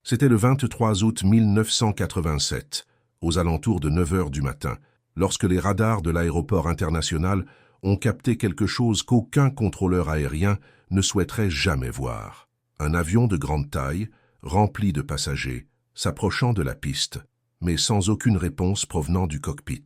C'était le 23 août 1987, aux alentours de 9 heures du matin, lorsque les radars de l'aéroport international ont capté quelque chose qu'aucun contrôleur aérien ne souhaiterait jamais voir. Un avion de grande taille, rempli de passagers, s'approchant de la piste, mais sans aucune réponse provenant du cockpit.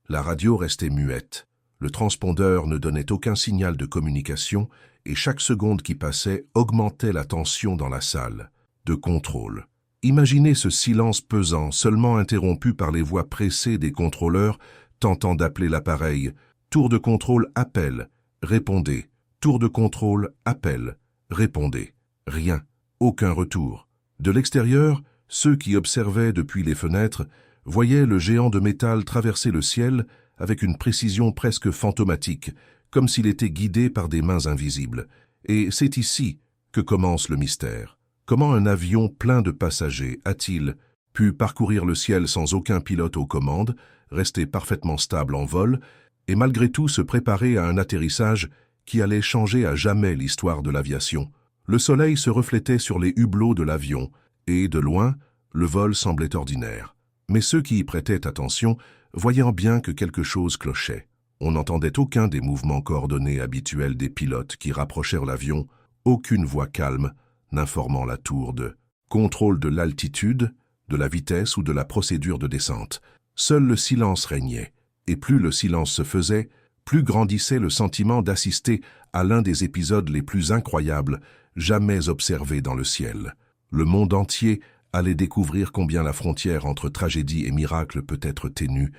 La radio restait muette, le transpondeur ne donnait aucun signal de communication et chaque seconde qui passait augmentait la tension dans la salle de contrôle. Imaginez ce silence pesant, seulement interrompu par les voix pressées des contrôleurs tentant d'appeler l'appareil. Tour de contrôle, appel, répondez. Tour de contrôle, appel, répondez. Rien, aucun retour. De l'extérieur, ceux qui observaient depuis les fenêtres voyaient le géant de métal traverser le ciel avec une précision presque fantomatique, comme s'il était guidé par des mains invisibles. Et c'est ici que commence le mystère. Comment un avion plein de passagers a-t-il pu parcourir le ciel sans aucun pilote aux commandes, rester parfaitement stable en vol, et malgré tout se préparer à un atterrissage qui allait changer à jamais l'histoire de l'aviation? Le soleil se reflétait sur les hublots de l'avion, et, de loin, le vol semblait ordinaire. Mais ceux qui y prêtaient attention voyaient bien que quelque chose clochait. On n'entendait aucun des mouvements coordonnés habituels des pilotes qui rapprochèrent l'avion, aucune voix calme n'informant la tour de contrôle de l'altitude, de la vitesse ou de la procédure de descente. Seul le silence régnait, et plus le silence se faisait, plus grandissait le sentiment d'assister à l'un des épisodes les plus incroyables jamais observés dans le ciel. Le monde entier allait découvrir combien la frontière entre tragédie et miracle peut être ténue,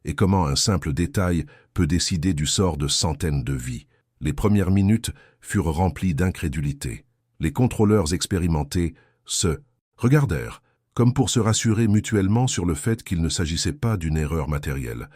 et comment un simple détail peut décider du sort de centaines de vies. Les premières minutes furent remplies d'incrédulité. Les contrôleurs expérimentés se regardèrent, comme pour se rassurer mutuellement sur le fait qu'il ne s'agissait pas d'une erreur matérielle.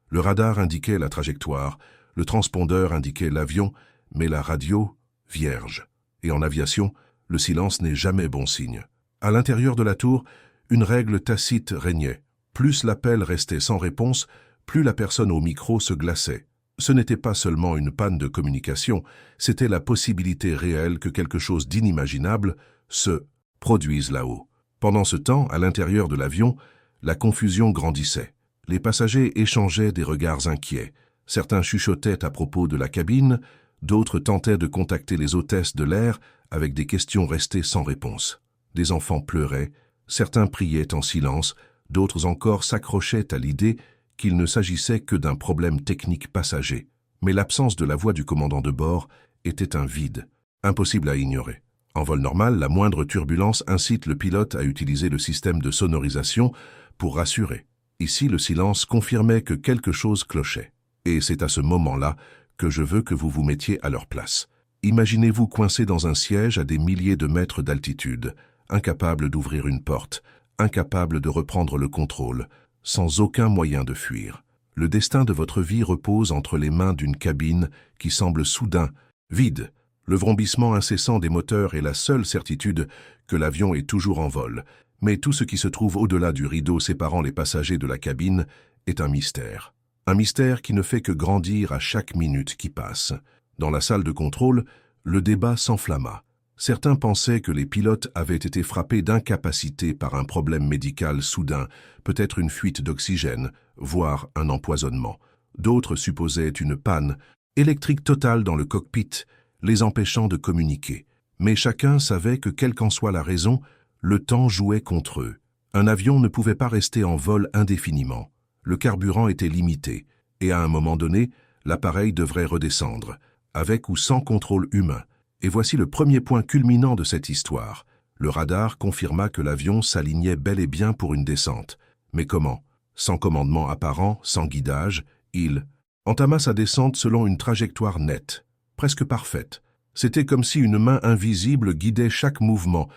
Le radar indiquait la trajectoire, le transpondeur indiquait l'avion, mais la radio, vierge. Et en aviation, le silence n'est jamais bon signe. À l'intérieur de la tour, une règle tacite régnait. Plus l'appel restait sans réponse, plus la personne au micro se glaçait. Ce n'était pas seulement une panne de communication, c'était la possibilité réelle que quelque chose d'inimaginable se produise là-haut. Pendant ce temps, à l'intérieur de l'avion, la confusion grandissait. Les passagers échangeaient des regards inquiets. Certains chuchotaient à propos de la cabine, d'autres tentaient de contacter les hôtesses de l'air avec des questions restées sans réponse. Des enfants pleuraient, certains priaient en silence, d'autres encore s'accrochaient à l'idée qu'il ne s'agissait que d'un problème technique passager. Mais l'absence de la voix du commandant de bord était un vide, impossible à ignorer. En vol normal, la moindre turbulence incite le pilote à utiliser le système de sonorisation pour rassurer. Ici, le silence confirmait que quelque chose clochait. Et c'est à ce moment-là que je veux que vous vous mettiez à leur place. Imaginez-vous coincé dans un siège à des milliers de mètres d'altitude, incapable d'ouvrir une porte, incapable de reprendre le contrôle, sans aucun moyen de fuir. Le destin de votre vie repose entre les mains d'une cabine qui semble soudain vide. Le vrombissement incessant des moteurs est la seule certitude que l'avion est toujours en vol. Mais tout ce qui se trouve au-delà du rideau séparant les passagers de la cabine est un mystère. Un mystère qui ne fait que grandir à chaque minute qui passe. Dans la salle de contrôle, le débat s'enflamma. Certains pensaient que les pilotes avaient été frappés d'incapacité par un problème médical soudain, peut-être une fuite d'oxygène, voire un empoisonnement. D'autres supposaient une panne électrique totale dans le cockpit, les empêchant de communiquer. Mais chacun savait que, quelle qu'en soit la raison, le temps jouait contre eux. Un avion ne pouvait pas rester en vol indéfiniment. Le carburant était limité, et à un moment donné, l'appareil devrait redescendre, avec ou sans contrôle humain. Et voici le premier point culminant de cette histoire. Le radar confirma que l'avion s'alignait bel et bien pour une descente. Mais comment? Sans commandement apparent, sans guidage, il entama sa descente selon une trajectoire nette, presque parfaite. C'était comme si une main invisible guidait chaque mouvement,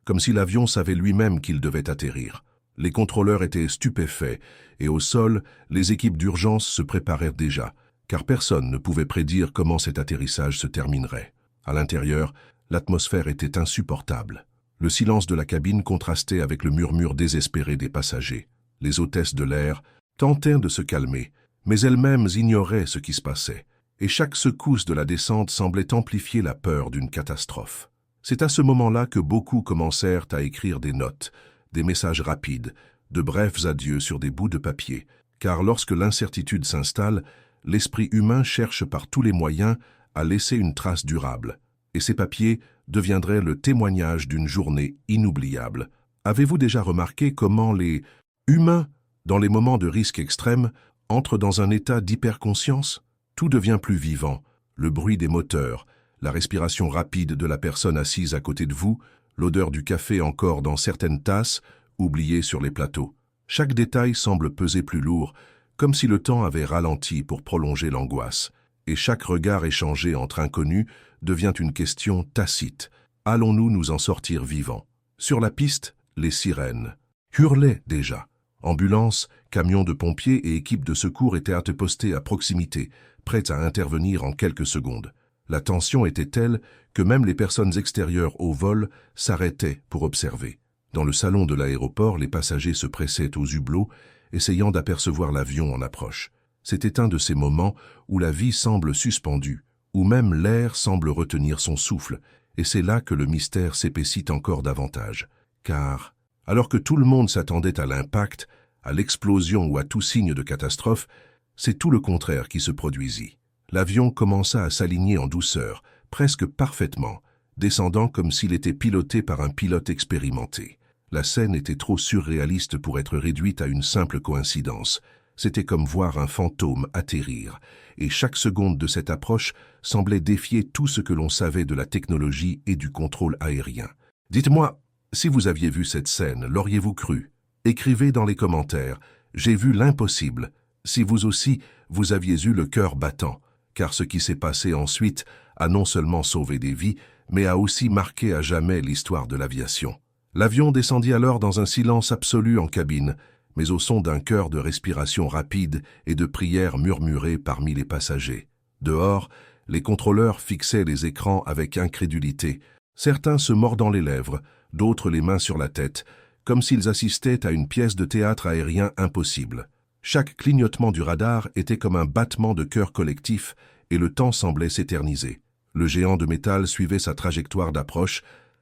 comme si l'avion savait lui-même qu'il devait atterrir. Les contrôleurs étaient stupéfaits, et au sol, les équipes d'urgence se préparèrent déjà, car personne ne pouvait prédire comment cet atterrissage se terminerait. À l'intérieur, l'atmosphère était insupportable. Le silence de la cabine contrastait avec le murmure désespéré des passagers. Les hôtesses de l'air tentèrent de se calmer, mais elles-mêmes ignoraient ce qui se passait, et chaque secousse de la descente semblait amplifier la peur d'une catastrophe. C'est à ce moment-là que beaucoup commencèrent à écrire des notes, des messages rapides, de brefs adieux sur des bouts de papier, car lorsque l'incertitude s'installe, l'esprit humain cherche par tous les moyens à laisser une trace durable, et ces papiers deviendraient le témoignage d'une journée inoubliable. Avez-vous déjà remarqué comment les humains, dans les moments de risque extrême, entrent dans un état d'hyperconscience? Tout devient plus vivant, le bruit des moteurs, la respiration rapide de la personne assise à côté de vous, l'odeur du café encore dans certaines tasses, oubliées sur les plateaux. Chaque détail semble peser plus lourd, comme si le temps avait ralenti pour prolonger l'angoisse, et chaque regard échangé entre inconnus devient une question tacite. Allons-nous nous en sortir vivants? Sur la piste, les sirènes hurlaient déjà. Ambulances, camions de pompiers et équipes de secours étaient postées à proximité, prêtes à intervenir en quelques secondes. La tension était telle que même les personnes extérieures au vol s'arrêtaient pour observer. Dans le salon de l'aéroport, les passagers se pressaient aux hublots, essayant d'apercevoir l'avion en approche. C'était un de ces moments où la vie semble suspendue, où même l'air semble retenir son souffle, et c'est là que le mystère s'épaissit encore davantage. Car, alors que tout le monde s'attendait à l'impact, à l'explosion ou à tout signe de catastrophe, c'est tout le contraire qui se produisit. L'avion commença à s'aligner en douceur, presque parfaitement, descendant comme s'il était piloté par un pilote expérimenté. La scène était trop surréaliste pour être réduite à une simple coïncidence. C'était comme voir un fantôme atterrir, et chaque seconde de cette approche semblait défier tout ce que l'on savait de la technologie et du contrôle aérien. Dites-moi, si vous aviez vu cette scène, l'auriez-vous cru? Écrivez dans les commentaires « J'ai vu l'impossible » si vous aussi, vous aviez eu le cœur battant, car ce qui s'est passé ensuite a non seulement sauvé des vies, mais a aussi marqué à jamais l'histoire de l'aviation. L'avion descendit alors dans un silence absolu en cabine, mais au son d'un chœur de respiration rapide et de prières murmurées parmi les passagers. Dehors, les contrôleurs fixaient les écrans avec incrédulité, certains se mordant les lèvres, d'autres les mains sur la tête, comme s'ils assistaient à une pièce de théâtre aérien impossible. Chaque clignotement du radar était comme un battement de cœur collectif et le temps semblait s'éterniser. Le géant de métal suivait sa trajectoire d'approche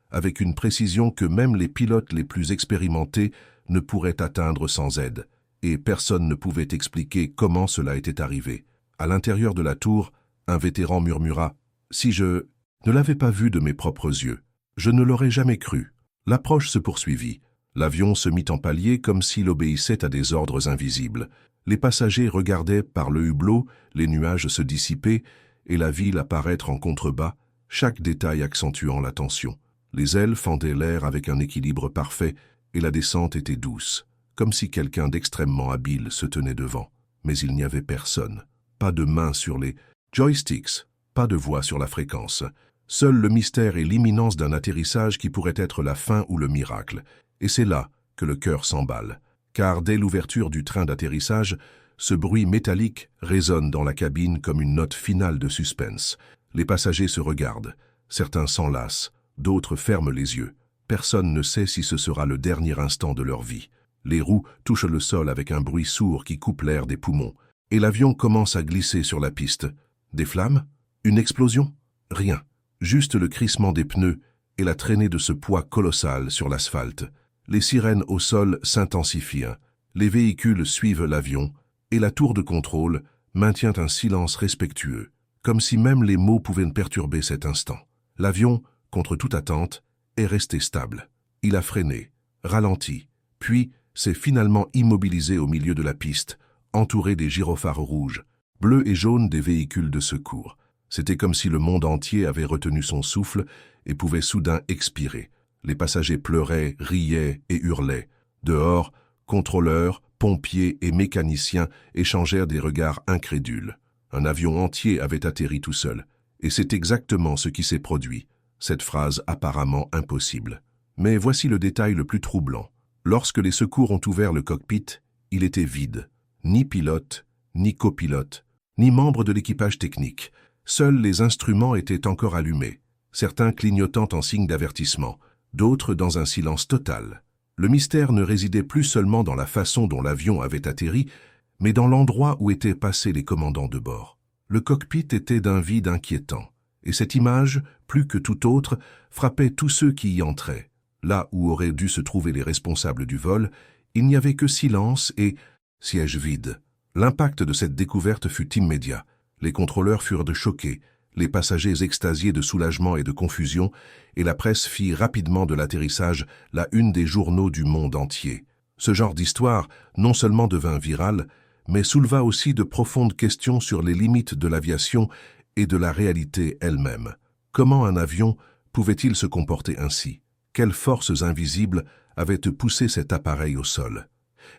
avec une précision que même les pilotes les plus expérimentés ne pourraient atteindre sans aide, et personne ne pouvait expliquer comment cela était arrivé. À l'intérieur de la tour, un vétéran murmura « Si je ne l'avais pas vu de mes propres yeux, je ne l'aurais jamais cru. » L'approche se poursuivit. L'avion se mit en palier comme s'il obéissait à des ordres invisibles. Les passagers regardaient par le hublot les nuages se dissiper et la ville apparaître en contrebas, chaque détail accentuant la tension. Les ailes fendaient l'air avec un équilibre parfait et la descente était douce, comme si quelqu'un d'extrêmement habile se tenait devant. Mais il n'y avait personne. Pas de main sur les joysticks, pas de voix sur la fréquence. Seul le mystère et l'imminence d'un atterrissage qui pourrait être la fin ou le miracle. Et c'est là que le cœur s'emballe, car dès l'ouverture du train d'atterrissage, ce bruit métallique résonne dans la cabine comme une note finale de suspense. Les passagers se regardent, certains s'enlacent, d'autres ferment les yeux. Personne ne sait si ce sera le dernier instant de leur vie. Les roues touchent le sol avec un bruit sourd qui coupe l'air des poumons, et l'avion commence à glisser sur la piste. Des flammes? Une explosion? Rien. Juste le crissement des pneus et la traînée de ce poids colossal sur l'asphalte. Les sirènes au sol s'intensifient, les véhicules suivent l'avion, et la tour de contrôle maintient un silence respectueux, comme si même les mots pouvaient perturber cet instant. L'avion, contre toute attente, est resté stable. Il a freiné, ralenti, puis s'est finalement immobilisé au milieu de la piste, entouré des gyrophares rouges, bleus et jaunes des véhicules de secours. C'était comme si le monde entier avait retenu son souffle et pouvait soudain expirer. Les passagers pleuraient, riaient et hurlaient. Dehors, contrôleurs, pompiers et mécaniciens échangèrent des regards incrédules. Un avion entier avait atterri tout seul. Et c'est exactement ce qui s'est produit, cette phrase apparemment impossible. Mais voici le détail le plus troublant. Lorsque les secours ont ouvert le cockpit, il était vide. Ni pilote, ni copilote, ni membre de l'équipage technique. Seuls les instruments étaient encore allumés, certains clignotant en signe d'avertissement, d'autres dans un silence total. Le mystère ne résidait plus seulement dans la façon dont l'avion avait atterri, mais dans l'endroit où étaient passés les commandants de bord. Le cockpit était d'un vide inquiétant, Et cette image, plus que toute autre, frappait tous ceux qui y entraient. Là où auraient dû se trouver les responsables du vol, il n'y avait que silence et siège vide. L'impact de cette découverte fut immédiat. Les contrôleurs furent choqués, les passagers extasiés de soulagement et de confusion, et la presse fit rapidement de l'atterrissage la une des journaux du monde entier. Ce genre d'histoire non seulement devint virale, mais souleva aussi de profondes questions sur les limites de l'aviation et de la réalité elle-même. Comment un avion pouvait-il se comporter ainsi? Quelles forces invisibles avaient poussé cet appareil au sol?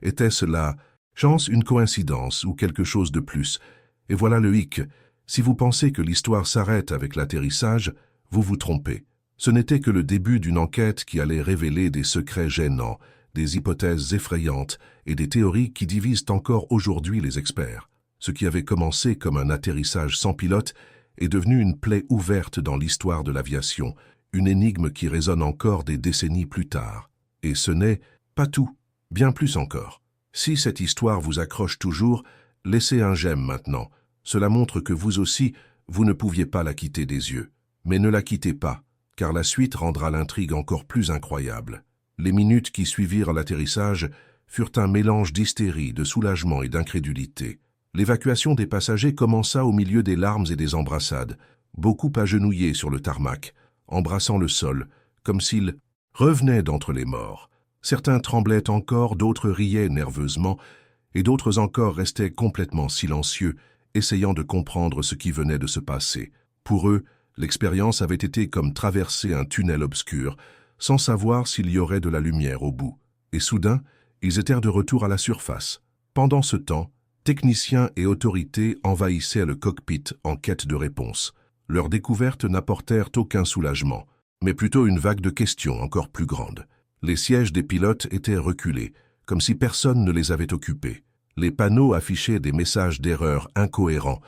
Était-ce la chance, une coïncidence ou quelque chose de plus? Et voilà le hic. Si vous pensez que l'histoire s'arrête avec l'atterrissage, vous vous trompez. Ce n'était que le début d'une enquête qui allait révéler des secrets gênants, des hypothèses effrayantes et des théories qui divisent encore aujourd'hui les experts. Ce qui avait commencé comme un atterrissage sans pilote est devenu une plaie ouverte dans l'histoire de l'aviation, une énigme qui résonne encore des décennies plus tard. Et ce n'est pas tout, bien plus encore. Si cette histoire vous accroche toujours, laissez un j'aime maintenant. Cela montre que vous aussi, vous ne pouviez pas la quitter des yeux. Mais ne la quittez pas, car la suite rendra l'intrigue encore plus incroyable. Les minutes qui suivirent l'atterrissage furent un mélange d'hystérie, de soulagement et d'incrédulité. L'évacuation des passagers commença au milieu des larmes et des embrassades, beaucoup agenouillés sur le tarmac, embrassant le sol, comme s'ils revenaient d'entre les morts. Certains tremblaient encore, d'autres riaient nerveusement, et d'autres encore restaient complètement silencieux, essayant de comprendre ce qui venait de se passer. Pour eux, l'expérience avait été comme traverser un tunnel obscur, sans savoir s'il y aurait de la lumière au bout. Et soudain, ils étaient de retour à la surface. Pendant ce temps, techniciens et autorités envahissaient le cockpit en quête de réponses. Leurs découvertes n'apportèrent aucun soulagement, mais plutôt une vague de questions encore plus grande. Les sièges des pilotes étaient reculés, comme si personne ne les avait occupés. Les panneaux affichaient des messages d'erreur incohérents,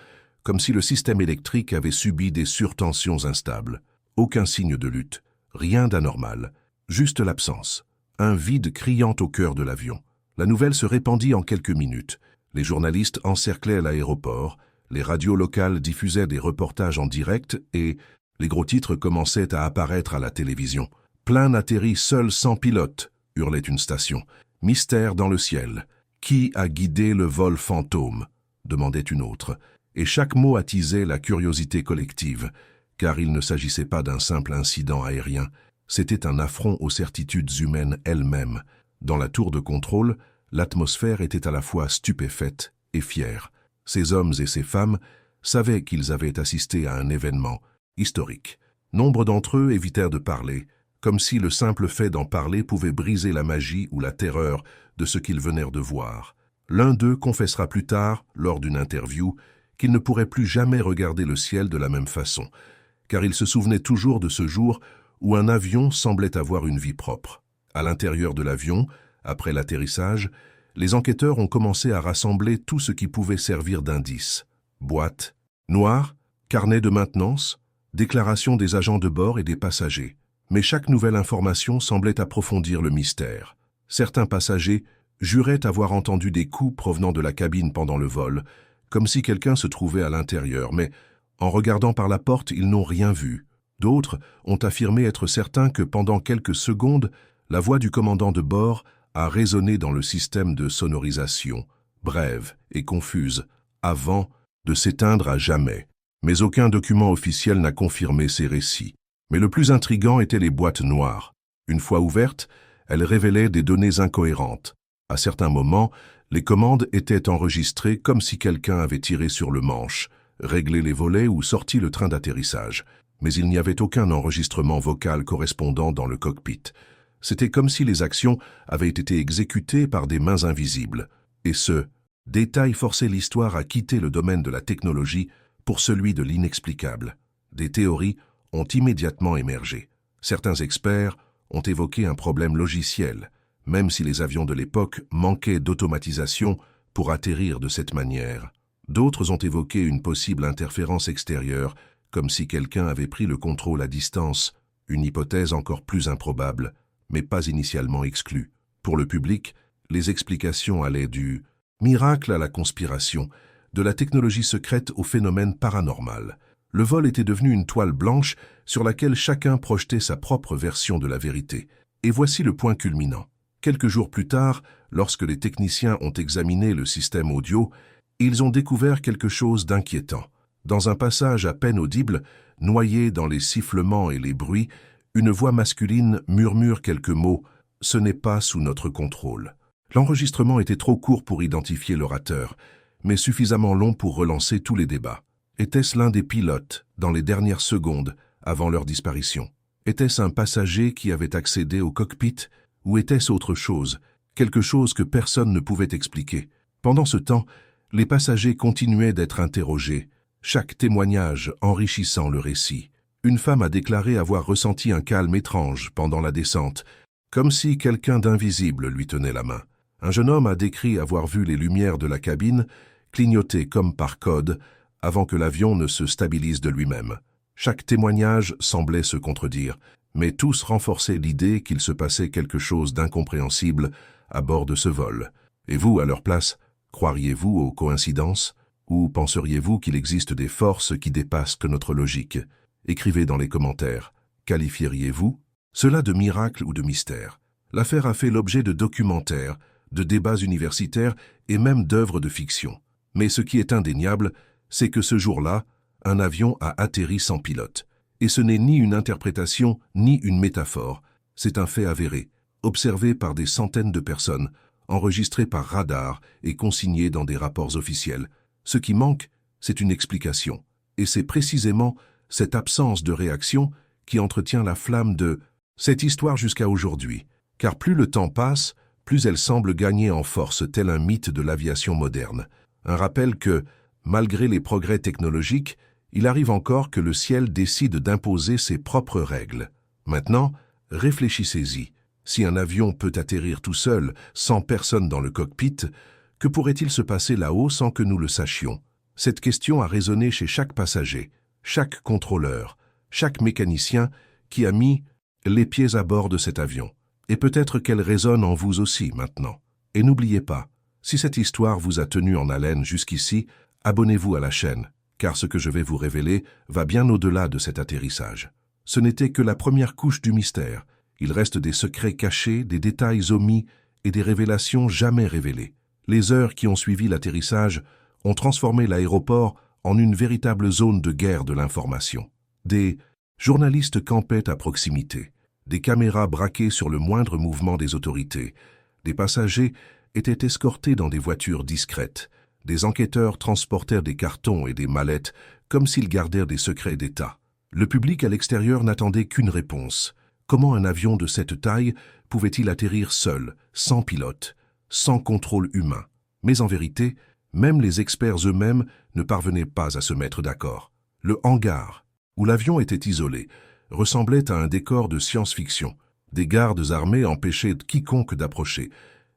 comme si le système électrique avait subi des surtensions instables. Aucun signe de lutte, rien d'anormal, juste l'absence. Un vide criant au cœur de l'avion. La nouvelle se répandit en quelques minutes. Les journalistes encerclaient l'aéroport, les radios locales diffusaient des reportages en direct et les gros titres commençaient à apparaître à la télévision. « Plane atterrit seul sans pilote », hurlait une station. « Mystère dans le ciel. Qui a guidé le vol fantôme ?» demandait une autre. Et chaque mot attisait la curiosité collective, car il ne s'agissait pas d'un simple incident aérien, c'était un affront aux certitudes humaines elles-mêmes. Dans la tour de contrôle, l'atmosphère était à la fois stupéfaite et fière. Ces hommes et ces femmes savaient qu'ils avaient assisté à un événement historique. Nombre d'entre eux évitèrent de parler, comme si le simple fait d'en parler pouvait briser la magie ou la terreur de ce qu'ils venèrent de voir. L'un d'eux confessera plus tard, lors d'une interview, qu'il ne pourrait plus jamais regarder le ciel de la même façon, car il se souvenait toujours de ce jour où un avion semblait avoir une vie propre. À l'intérieur de l'avion, après l'atterrissage, les enquêteurs ont commencé à rassembler tout ce qui pouvait servir d'indice. Boîtes noires, carnets de maintenance, déclarations des agents de bord et des passagers. Mais chaque nouvelle information semblait approfondir le mystère. Certains passagers juraient avoir entendu des coups provenant de la cabine pendant le vol, comme si quelqu'un se trouvait à l'intérieur, mais en regardant par la porte, ils n'ont rien vu. D'autres ont affirmé être certains que pendant quelques secondes, la voix du commandant de bord a résonné dans le système de sonorisation, brève et confuse, avant de s'éteindre à jamais. Mais aucun document officiel n'a confirmé ces récits. Mais le plus intriguant étaient les boîtes noires. Une fois ouvertes, elles révélaient des données incohérentes. À certains moments, les commandes étaient enregistrées comme si quelqu'un avait tiré sur le manche, réglé les volets ou sorti le train d'atterrissage. Mais il n'y avait aucun enregistrement vocal correspondant dans le cockpit. C'était comme si les actions avaient été exécutées par des mains invisibles. Et ce détail forçait l'histoire à quitter le domaine de la technologie pour celui de l'inexplicable. Des théories ont immédiatement émergé. Certains experts ont évoqué un problème logiciel, même si les avions de l'époque manquaient d'automatisation pour atterrir de cette manière. D'autres ont évoqué une possible interférence extérieure, comme si quelqu'un avait pris le contrôle à distance, une hypothèse encore plus improbable, mais pas initialement exclue. Pour le public, les explications allaient du miracle à la conspiration, de la technologie secrète au phénomène paranormal. Le vol était devenu une toile blanche sur laquelle chacun projetait sa propre version de la vérité. Et voici le point culminant. Quelques jours plus tard, lorsque les techniciens ont examiné le système audio, ils ont découvert quelque chose d'inquiétant. Dans un passage à peine audible, noyé dans les sifflements et les bruits, une voix masculine murmure quelques mots « Ce n'est pas sous notre contrôle ». L'enregistrement était trop court pour identifier l'orateur, mais suffisamment long pour relancer tous les débats. Était-ce l'un des pilotes, dans les dernières secondes, avant leur disparition? Était-ce un passager qui avait accédé au cockpit? Ou était-ce autre chose, quelque chose que personne ne pouvait expliquer? Pendant ce temps, les passagers continuaient d'être interrogés, chaque témoignage enrichissant le récit. Une femme a déclaré avoir ressenti un calme étrange pendant la descente, comme si quelqu'un d'invisible lui tenait la main. Un jeune homme a décrit avoir vu les lumières de la cabine clignoter comme par code avant que l'avion ne se stabilise de lui-même. Chaque témoignage semblait se contredire, mais tous renforçaient l'idée qu'il se passait quelque chose d'incompréhensible à bord de ce vol. Et vous, à leur place, croiriez-vous aux coïncidences? Ou penseriez-vous qu'il existe des forces qui dépassent notre logique? Écrivez dans les commentaires. Qualifieriez-vous cela de miracle ou de mystère? L'affaire a fait l'objet de documentaires, de débats universitaires et même d'œuvres de fiction. Mais ce qui est indéniable, c'est que ce jour-là, un avion a atterri sans pilote. Et ce n'est ni une interprétation, ni une métaphore. C'est un fait avéré, observé par des centaines de personnes, enregistré par radar et consigné dans des rapports officiels. Ce qui manque, c'est une explication. Et c'est précisément cette absence de réaction qui entretient la flamme de cette histoire jusqu'à aujourd'hui. Car plus le temps passe, plus elle semble gagner en force, tel un mythe de l'aviation moderne. Un rappel que, malgré les progrès technologiques, il arrive encore que le ciel décide d'imposer ses propres règles. Maintenant, réfléchissez-y. Si un avion peut atterrir tout seul, sans personne dans le cockpit, que pourrait-il se passer là-haut sans que nous le sachions? Cette question a résonné chez chaque passager, chaque contrôleur, chaque mécanicien qui a mis les pieds à bord de cet avion. Et peut-être qu'elle résonne en vous aussi maintenant. Et n'oubliez pas, si cette histoire vous a tenu en haleine jusqu'ici, abonnez-vous à la chaîne, car ce que je vais vous révéler va bien au-delà de cet atterrissage. Ce n'était que la première couche du mystère. Il reste des secrets cachés, des détails omis et des révélations jamais révélées. Les heures qui ont suivi l'atterrissage ont transformé l'aéroport en une véritable zone de guerre de l'information. Des journalistes campaient à proximité, des caméras braquées sur le moindre mouvement des autorités, des passagers étaient escortés dans des voitures discrètes, des enquêteurs transportèrent des cartons et des mallettes comme s'ils gardèrent des secrets d'État. Le public à l'extérieur n'attendait qu'une réponse. Comment un avion de cette taille pouvait-il atterrir seul, sans pilote, sans contrôle humain? Mais en vérité, même les experts eux-mêmes ne parvenaient pas à se mettre d'accord. Le hangar, où l'avion était isolé, ressemblait à un décor de science-fiction. Des gardes armés empêchaient quiconque d'approcher.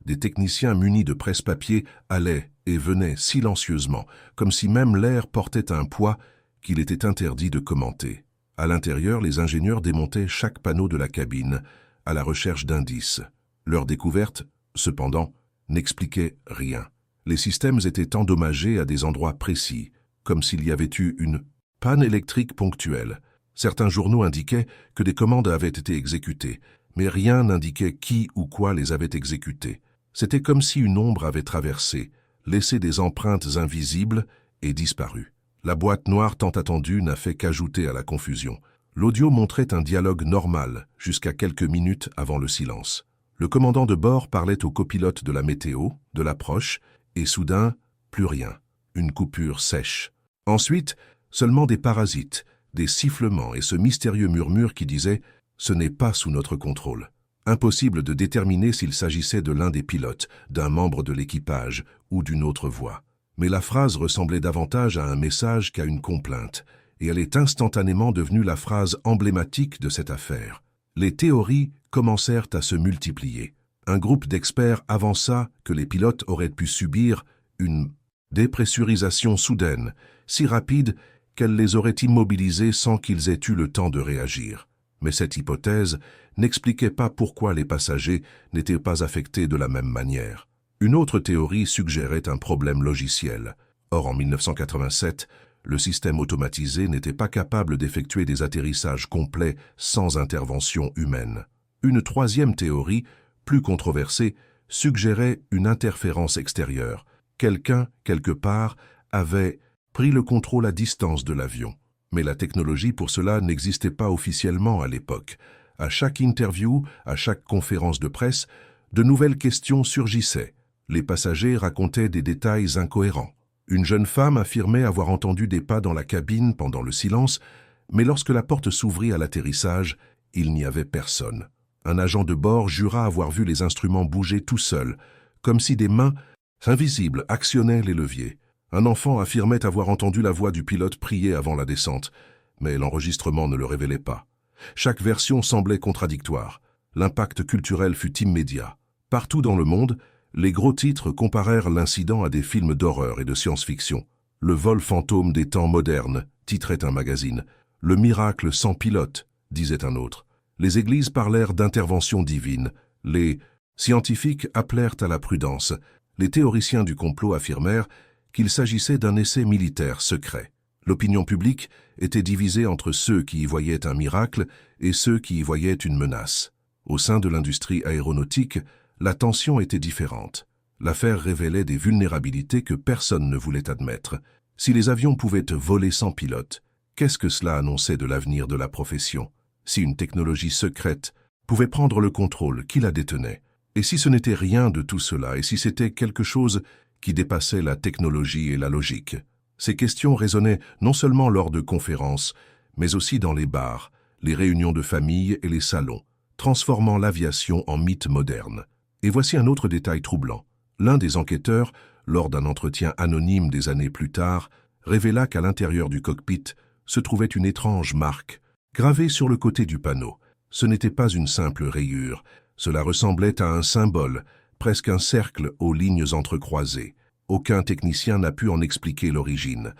Des techniciens munis de presse-papier allaient et venaient silencieusement, comme si même l'air portait un poids qu'il était interdit de commenter. À l'intérieur, les ingénieurs démontaient chaque panneau de la cabine, à la recherche d'indices. Leur découverte, cependant, n'expliquait rien. Les systèmes étaient endommagés à des endroits précis, comme s'il y avait eu une panne électrique ponctuelle. Certains journaux indiquaient que des commandes avaient été exécutées, mais rien n'indiquait qui ou quoi les avait exécutées. C'était comme si une ombre avait traversé, laissé des empreintes invisibles et disparu. La boîte noire tant attendue n'a fait qu'ajouter à la confusion. L'audio montrait un dialogue normal jusqu'à quelques minutes avant le silence. Le commandant de bord parlait au copilote de la météo, de l'approche, et soudain, plus rien. Une coupure sèche. Ensuite, seulement des parasites, des sifflements et ce mystérieux murmure qui disait « Ce n'est pas sous notre contrôle ». Impossible de déterminer s'il s'agissait de l'un des pilotes, d'un membre de l'équipage ou d'une autre voix. Mais la phrase ressemblait davantage à un message qu'à une complainte, et elle est instantanément devenue la phrase emblématique de cette affaire. Les théories commencèrent à se multiplier. Un groupe d'experts avança que les pilotes auraient pu subir une dépressurisation soudaine, si rapide qu'elle les aurait immobilisés sans qu'ils aient eu le temps de réagir. Mais cette hypothèse n'expliquait pas pourquoi les passagers n'étaient pas affectés de la même manière. Une autre théorie suggérait un problème logiciel. Or, en 1987, Le système automatisé n'était pas capable d'effectuer des atterrissages complets sans intervention humaine. Une troisième théorie, plus controversée, suggérait une interférence extérieure. Quelqu'un, quelque part, avait pris le contrôle à distance de l'avion. Mais la technologie pour cela n'existait pas officiellement à l'époque. À chaque interview, à chaque conférence de presse, de nouvelles questions surgissaient. Les passagers racontaient des détails incohérents. Une jeune femme affirmait avoir entendu des pas dans la cabine pendant le silence, mais lorsque la porte s'ouvrit à l'atterrissage, il n'y avait personne. Un agent de bord jura avoir vu les instruments bouger tout seuls, comme si des mains invisibles actionnaient les leviers. Un enfant affirmait avoir entendu la voix du pilote prier avant la descente, mais l'enregistrement ne le révélait pas. Chaque version semblait contradictoire. L'impact culturel fut immédiat. Partout dans le monde, les gros titres comparèrent l'incident à des films d'horreur et de science-fiction. Le vol fantôme des temps modernes, titrait un magazine. Le miracle sans pilote, disait un autre. Les églises parlèrent d'intervention divine. Les scientifiques appelèrent à la prudence. Les théoriciens du complot affirmèrent qu'il s'agissait d'un essai militaire secret. L'opinion publique était divisée entre ceux qui y voyaient un miracle et ceux qui y voyaient une menace. Au sein de l'industrie aéronautique, la tension était différente. L'affaire révélait des vulnérabilités que personne ne voulait admettre. Si les avions pouvaient voler sans pilote, qu'est-ce que cela annonçait de l'avenir de la profession? Si une technologie secrète pouvait prendre le contrôle, qui la détenait? Et si ce n'était rien de tout cela, et si c'était quelque chose qui dépassait la technologie et la logique? Ces questions résonnaient non seulement lors de conférences, mais aussi dans les bars, les réunions de famille et les salons, transformant l'aviation en mythe moderne. Et voici un autre détail troublant. L'un des enquêteurs, lors d'un entretien anonyme des années plus tard, révéla qu'à l'intérieur du cockpit se trouvait une étrange marque, gravée sur le côté du panneau. Ce n'était pas une simple rayure, cela ressemblait à un symbole, presque un cercle aux lignes entrecroisées. Aucun technicien n'a pu en expliquer l'origine.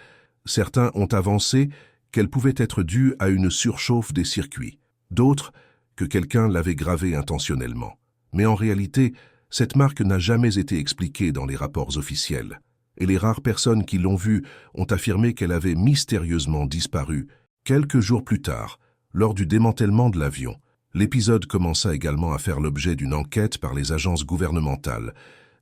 Certains ont avancé qu'elle pouvait être due à une surchauffe des circuits, d'autres que quelqu'un l'avait gravée intentionnellement. Mais en réalité, cette marque n'a jamais été expliquée dans les rapports officiels. Et les rares personnes qui l'ont vue ont affirmé qu'elle avait mystérieusement disparu quelques jours plus tard, lors du démantèlement de l'avion. L'épisode commença également à faire l'objet d'une enquête par les agences gouvernementales.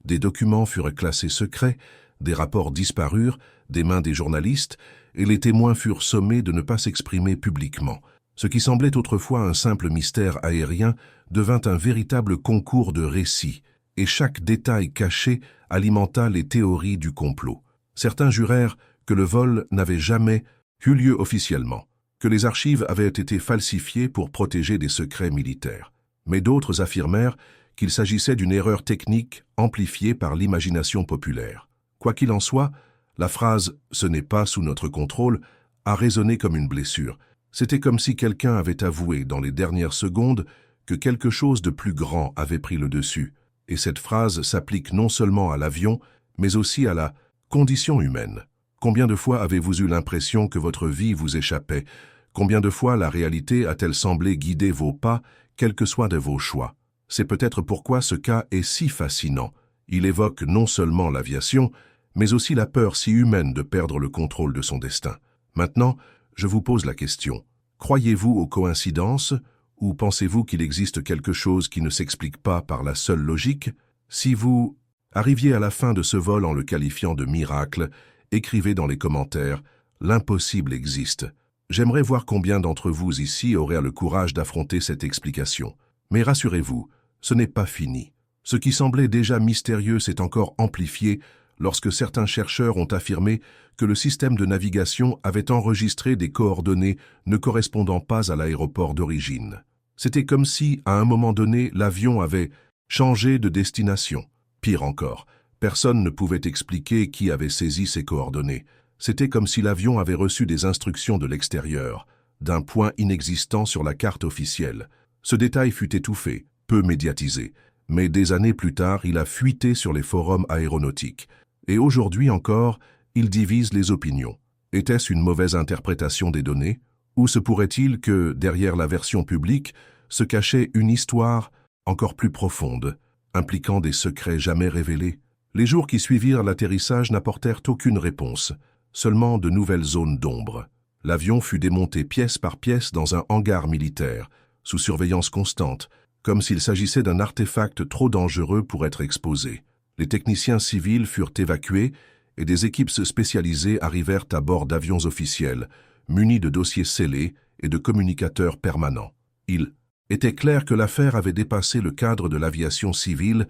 Des documents furent classés secrets, des rapports disparurent des mains des journalistes et les témoins furent sommés de ne pas s'exprimer publiquement. Ce qui semblait autrefois un simple mystère aérien devint un véritable concours de récits, et chaque détail caché alimenta les théories du complot. Certains jurèrent que le vol n'avait jamais eu lieu officiellement, que les archives avaient été falsifiées pour protéger des secrets militaires. Mais d'autres affirmèrent qu'il s'agissait d'une erreur technique amplifiée par l'imagination populaire. Quoi qu'il en soit, la phrase « ce n'est pas sous notre contrôle » a résonné comme une blessure. C'était comme si quelqu'un avait avoué dans les dernières secondes que quelque chose de plus grand avait pris le dessus. Et cette phrase s'applique non seulement à l'avion, mais aussi à la condition humaine. Combien de fois avez-vous eu l'impression que votre vie vous échappait? Combien de fois la réalité a-t-elle semblé guider vos pas, quels que soient de vos choix? C'est peut-être pourquoi ce cas est si fascinant. Il évoque non seulement l'aviation, mais aussi la peur si humaine de perdre le contrôle de son destin. Maintenant, je vous pose la question. Croyez-vous aux coïncidences ou pensez-vous qu'il existe quelque chose qui ne s'explique pas par la seule logique? Si vous arriviez à la fin de ce vol en le qualifiant de miracle, écrivez dans les commentaires « L'impossible existe ». J'aimerais voir combien d'entre vous ici auraient le courage d'affronter cette explication. Mais rassurez-vous, ce n'est pas fini. Ce qui semblait déjà mystérieux s'est encore amplifié lorsque certains chercheurs ont affirmé que le système de navigation avait enregistré des coordonnées ne correspondant pas à l'aéroport d'origine. C'était comme si, à un moment donné, l'avion avait changé de destination. Pire encore, personne ne pouvait expliquer qui avait saisi ces coordonnées. C'était comme si l'avion avait reçu des instructions de l'extérieur, d'un point inexistant sur la carte officielle. Ce détail fut étouffé, peu médiatisé, mais des années plus tard, il a fuité sur les forums aéronautiques. Et aujourd'hui encore, il divise les opinions. Était-ce une mauvaise interprétation des données? Ou se pourrait-il que, derrière la version publique, se cachait une histoire encore plus profonde, impliquant des secrets jamais révélés? Les jours qui suivirent l'atterrissage n'apportèrent aucune réponse. seulement de nouvelles zones d'ombre. L'avion fut démonté pièce par pièce dans un hangar militaire, sous surveillance constante, comme s'il s'agissait d'un artefact trop dangereux pour être exposé. Les techniciens civils furent évacués et des équipes spécialisées arrivèrent à bord d'avions officiels, munis de dossiers scellés et de communicateurs permanents. Il était clair que l'affaire avait dépassé le cadre de l'aviation civile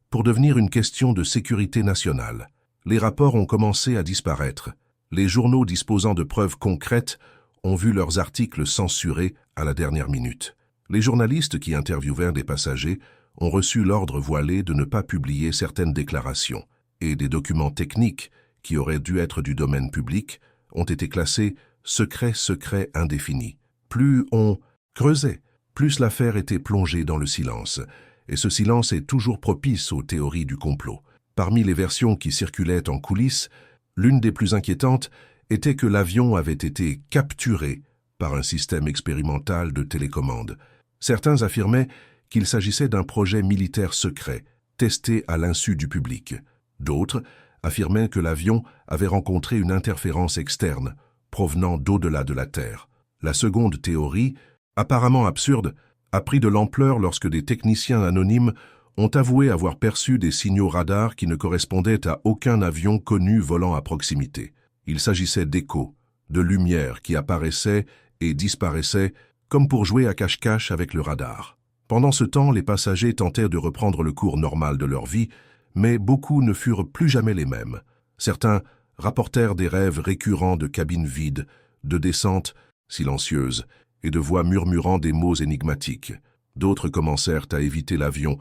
pour devenir une question de sécurité nationale. Les rapports ont commencé à disparaître. Les journaux disposant de preuves concrètes ont vu leurs articles censurés à la dernière minute. Les journalistes qui interviewèrent des passagers ont reçu l'ordre voilé de ne pas publier certaines déclarations, et des documents techniques qui auraient dû être du domaine public ont été classés secret indéfini. Plus on creusait, plus l'affaire était plongée dans le silence, et ce silence est toujours propice aux théories du complot. Parmi les versions qui circulaient en coulisses, l'une des plus inquiétantes était que l'avion avait été capturé par un système expérimental de télécommande. Certains affirmaient qu'il s'agissait d'un projet militaire secret, testé à l'insu du public. D'autres affirmaient que l'avion avait rencontré une interférence externe, provenant d'au-delà de la Terre. La seconde théorie, apparemment absurde, a pris de l'ampleur lorsque des techniciens anonymes ont avoué avoir perçu des signaux radars qui ne correspondaient à aucun avion connu volant à proximité. Il s'agissait d'échos, de lumières qui apparaissaient et disparaissaient comme pour jouer à cache-cache avec le radar. Pendant ce temps, les passagers tentèrent de reprendre le cours normal de leur vie, mais beaucoup ne furent plus jamais les mêmes. Certains rapportèrent des rêves récurrents de cabines vides, de descentes silencieuses et de voix murmurant des mots énigmatiques. D'autres commencèrent à éviter l'avion,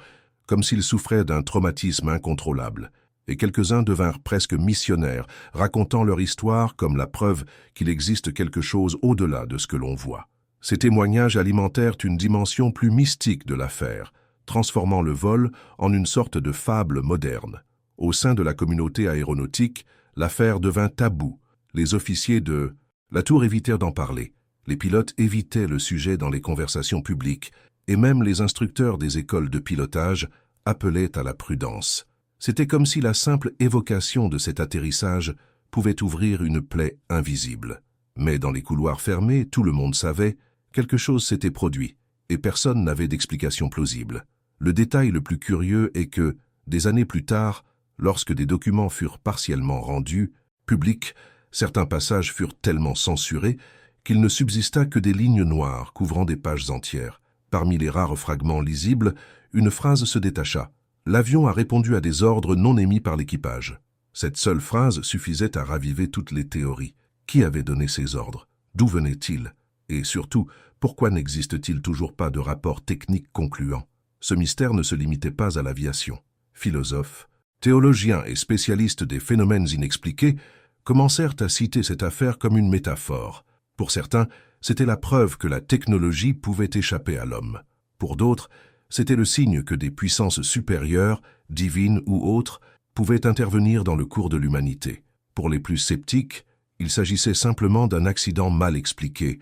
comme s'ils souffraient d'un traumatisme incontrôlable. Et quelques-uns devinrent presque missionnaires, racontant leur histoire comme la preuve qu'il existe quelque chose au-delà de ce que l'on voit. Ces témoignages alimentèrent une dimension plus mystique de l'affaire, transformant le vol en une sorte de fable moderne. Au sein de la communauté aéronautique, l'affaire devint taboue. Les officiers de la tour évitèrent d'en parler. Les pilotes évitaient le sujet dans les conversations publiques, et même les instructeurs des écoles de pilotage appelaient à la prudence. C'était comme si la simple évocation de cet atterrissage pouvait ouvrir une plaie invisible. Mais dans les couloirs fermés, tout le monde savait, quelque chose s'était produit, et personne n'avait d'explication plausible. Le détail le plus curieux est que, des années plus tard, lorsque des documents furent partiellement rendus publics, certains passages furent tellement censurés qu'il ne subsista que des lignes noires couvrant des pages entières. Parmi les rares fragments lisibles, une phrase se détacha. L'avion a répondu à des ordres non émis par l'équipage. Cette seule phrase suffisait à raviver toutes les théories. Qui avait donné ces ordres? D'où venaient-ils? Et surtout, pourquoi n'existe-t-il toujours pas de rapport technique concluant? Ce mystère ne se limitait pas à l'aviation. Philosophes, théologiens et spécialistes des phénomènes inexpliqués commencèrent à citer cette affaire comme une métaphore. Pour certains, c'était la preuve que la technologie pouvait échapper à l'homme. Pour d'autres, c'était le signe que des puissances supérieures, divines ou autres, pouvaient intervenir dans le cours de l'humanité. Pour les plus sceptiques, il s'agissait simplement d'un accident mal expliqué,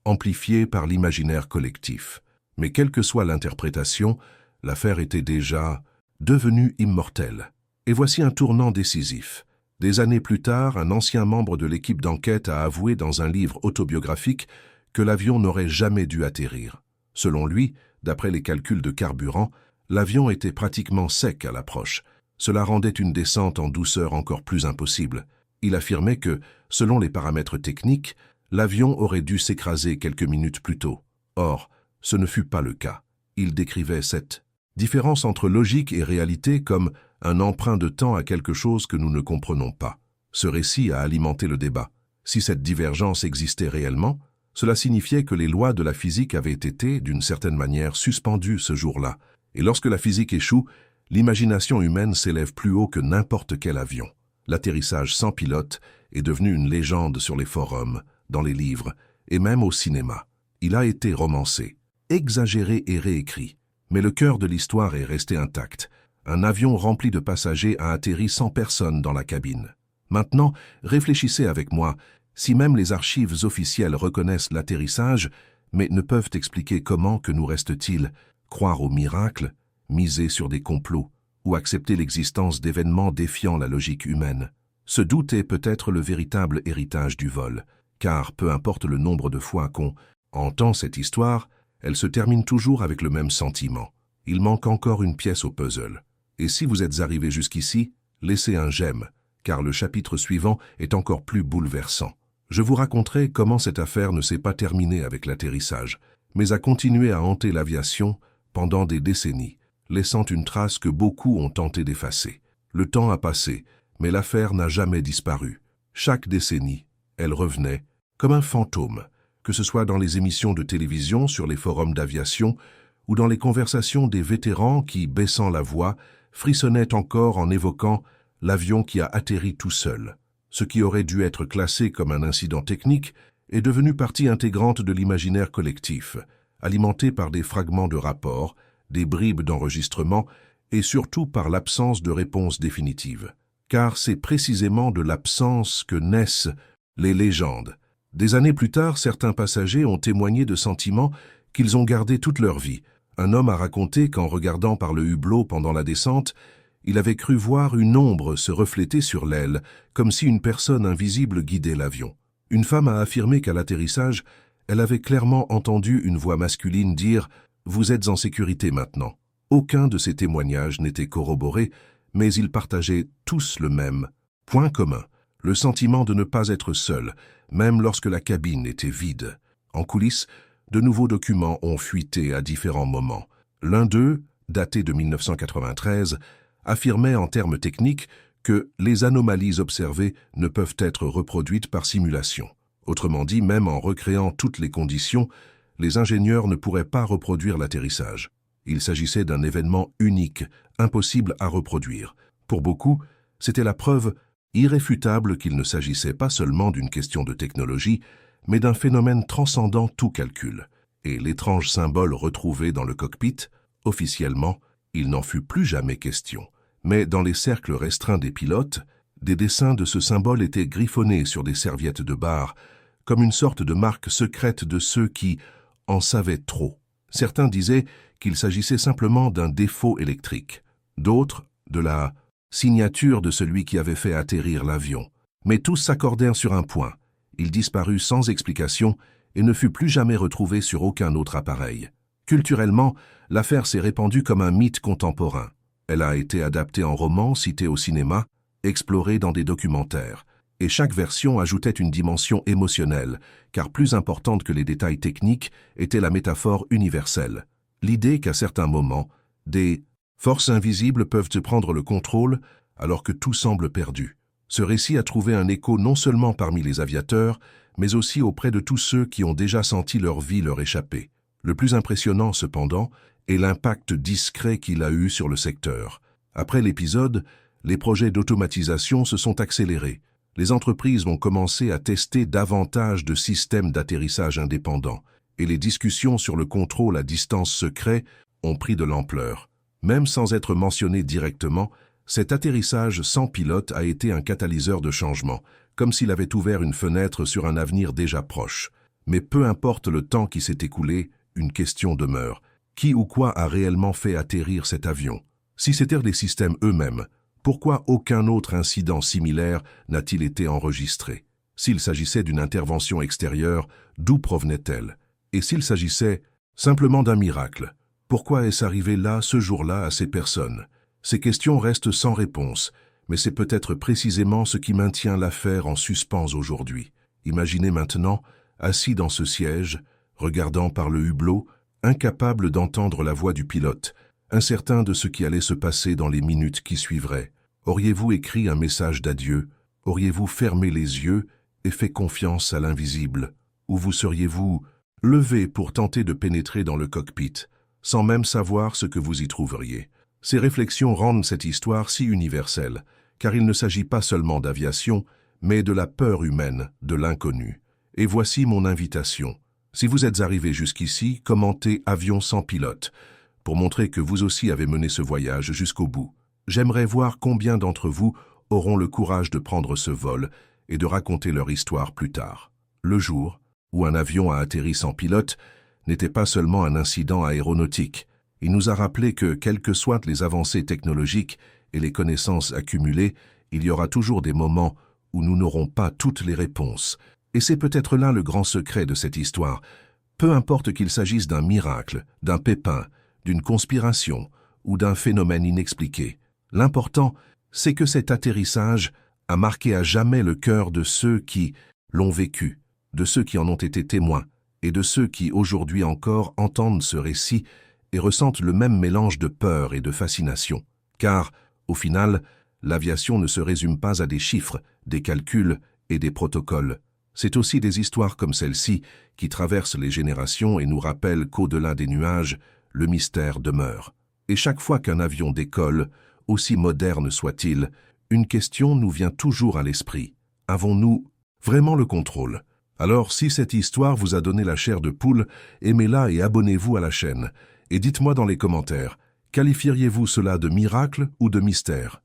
amplifié par l'imaginaire collectif. Mais quelle que soit l'interprétation, l'affaire était déjà devenue immortelle. Et voici un tournant décisif. Des années plus tard, un ancien membre de l'équipe d'enquête a avoué dans un livre autobiographique que l'avion n'aurait jamais dû atterrir. Selon lui, d'après les calculs de carburant, l'avion était pratiquement sec à l'approche. Cela rendait une descente en douceur encore plus impossible. Il affirmait que, selon les paramètres techniques, l'avion aurait dû s'écraser quelques minutes plus tôt. Or, ce ne fut pas le cas. Il décrivait cette différence entre logique et réalité comme un emprunt de temps à quelque chose que nous ne comprenons pas. Ce récit a alimenté le débat. Si cette divergence existait réellement, cela signifiait que les lois de la physique avaient été, d'une certaine manière, suspendues ce jour-là. Et lorsque la physique échoue, l'imagination humaine s'élève plus haut que n'importe quel avion. L'atterrissage sans pilote est devenu une légende sur les forums, dans les livres et même au cinéma. Il a été romancé, exagéré et réécrit. Mais le cœur de l'histoire est resté intact. Un avion rempli de passagers a atterri sans personne dans la cabine. Maintenant, réfléchissez avec moi. Si même les archives officielles reconnaissent l'atterrissage, mais ne peuvent expliquer comment, que nous reste-t-il? Croire au miracle, miser sur des complots, ou accepter l'existence d'événements défiant la logique humaine? Ce doute est peut-être le véritable héritage du vol, car peu importe le nombre de fois qu'on entend cette histoire, elle se termine toujours avec le même sentiment. Il manque encore une pièce au puzzle. Et si vous êtes arrivé jusqu'ici, laissez un j'aime, car le chapitre suivant est encore plus bouleversant. Je vous raconterai comment cette affaire ne s'est pas terminée avec l'atterrissage, mais a continué à hanter l'aviation pendant des décennies, laissant une trace que beaucoup ont tenté d'effacer. Le temps a passé, mais l'affaire n'a jamais disparu. Chaque décennie, elle revenait, comme un fantôme, que ce soit dans les émissions de télévision sur les forums d'aviation ou dans les conversations des vétérans qui, baissant la voix, frissonnaient encore en évoquant l'avion qui a atterri tout seul. Ce qui aurait dû être classé comme un incident technique est devenu partie intégrante de l'imaginaire collectif, alimenté par des fragments de rapports, des bribes d'enregistrement et surtout par l'absence de réponse définitive. Car c'est précisément de l'absence que naissent les légendes. Des années plus tard, certains passagers ont témoigné de sentiments qu'ils ont gardés toute leur vie. Un homme a raconté qu'en regardant par le hublot pendant la descente, il avait cru voir une ombre se refléter sur l'aile, comme si une personne invisible guidait l'avion. Une femme a affirmé qu'à l'atterrissage, elle avait clairement entendu une voix masculine dire « Vous êtes en sécurité maintenant ». Aucun de ces témoignages n'était corroboré, mais ils partageaient tous le même point commun, le sentiment de ne pas être seul, même lorsque la cabine était vide. En coulisses, de nouveaux documents ont fuité à différents moments. L'un d'eux, daté de 1993, affirmait en termes techniques que les anomalies observées ne peuvent être reproduites par simulation. Autrement dit, même en recréant toutes les conditions, les ingénieurs ne pourraient pas reproduire l'atterrissage. Il s'agissait d'un événement unique, impossible à reproduire. Pour beaucoup, c'était la preuve irréfutable qu'il ne s'agissait pas seulement d'une question de technologie, mais d'un phénomène transcendant tout calcul. Et l'étrange symbole retrouvé dans le cockpit, officiellement, il n'en fut plus jamais question. Mais dans les cercles restreints des pilotes, des dessins de ce symbole étaient griffonnés sur des serviettes de bar, comme une sorte de marque secrète de ceux qui en savaient trop. Certains disaient qu'il s'agissait simplement d'un défaut électrique, d'autres de la signature de celui qui avait fait atterrir l'avion. Mais tous s'accordèrent sur un point. Il disparut sans explication et ne fut plus jamais retrouvé sur aucun autre appareil. Culturellement, l'affaire s'est répandue comme un mythe contemporain. Elle a été adaptée en roman, citée au cinéma, explorée dans des documentaires. Et chaque version ajoutait une dimension émotionnelle, car plus importante que les détails techniques était la métaphore universelle. L'idée qu'à certains moments, des forces invisibles peuvent prendre le contrôle alors que tout semble perdu. Ce récit a trouvé un écho non seulement parmi les aviateurs, mais aussi auprès de tous ceux qui ont déjà senti leur vie leur échapper. Le plus impressionnant, cependant, est l'impact discret qu'il a eu sur le secteur. Après l'épisode, les projets d'automatisation se sont accélérés. Les entreprises vont commencer à tester davantage de systèmes d'atterrissage indépendants, et les discussions sur le contrôle à distance secret ont pris de l'ampleur. Même sans être mentionné directement, cet atterrissage sans pilote a été un catalyseur de changement, comme s'il avait ouvert une fenêtre sur un avenir déjà proche. Mais peu importe le temps qui s'est écoulé, une question demeure. Qui ou quoi a réellement fait atterrir cet avion? Si c'étaient les systèmes eux-mêmes, pourquoi aucun autre incident similaire n'a-t-il été enregistré? S'il s'agissait d'une intervention extérieure, d'où provenait-elle? Et s'il s'agissait simplement d'un miracle, pourquoi est-ce arrivé là, ce jour-là, à ces personnes? Ces questions restent sans réponse, mais c'est peut-être précisément ce qui maintient l'affaire en suspens aujourd'hui. Imaginez maintenant, assis dans ce siège, regardant par le hublot, incapable d'entendre la voix du pilote, incertain de ce qui allait se passer dans les minutes qui suivraient. Auriez-vous écrit un message d'adieu? Auriez-vous fermé les yeux et fait confiance à l'invisible? Ou vous seriez-vous levé pour tenter de pénétrer dans le cockpit, sans même savoir ce que vous y trouveriez? Ces réflexions rendent cette histoire si universelle, car il ne s'agit pas seulement d'aviation, mais de la peur humaine, de l'inconnu. Et voici mon invitation. Si vous êtes arrivé jusqu'ici, commentez « Avion sans pilote » pour montrer que vous aussi avez mené ce voyage jusqu'au bout. J'aimerais voir combien d'entre vous auront le courage de prendre ce vol et de raconter leur histoire plus tard. Le jour où un avion a atterri sans pilote n'était pas seulement un incident aéronautique. Il nous a rappelé que, quelles que soient les avancées technologiques et les connaissances accumulées, il y aura toujours des moments où nous n'aurons pas toutes les réponses. Et c'est peut-être là le grand secret de cette histoire. Peu importe qu'il s'agisse d'un miracle, d'un pépin, d'une conspiration ou d'un phénomène inexpliqué. L'important, c'est que cet atterrissage a marqué à jamais le cœur de ceux qui l'ont vécu, de ceux qui en ont été témoins, et de ceux qui aujourd'hui encore entendent ce récit et ressentent le même mélange de peur et de fascination. Car, au final, l'aviation ne se résume pas à des chiffres, des calculs et des protocoles. C'est aussi des histoires comme celle-ci qui traversent les générations et nous rappellent qu'au-delà des nuages, le mystère demeure. Et chaque fois qu'un avion décolle, aussi moderne soit-il, une question nous vient toujours à l'esprit. Avons-nous vraiment le contrôle? Alors, si cette histoire vous a donné la chair de poule, aimez-la et abonnez-vous à la chaîne. Et dites-moi dans les commentaires, qualifieriez-vous cela de miracle ou de mystère?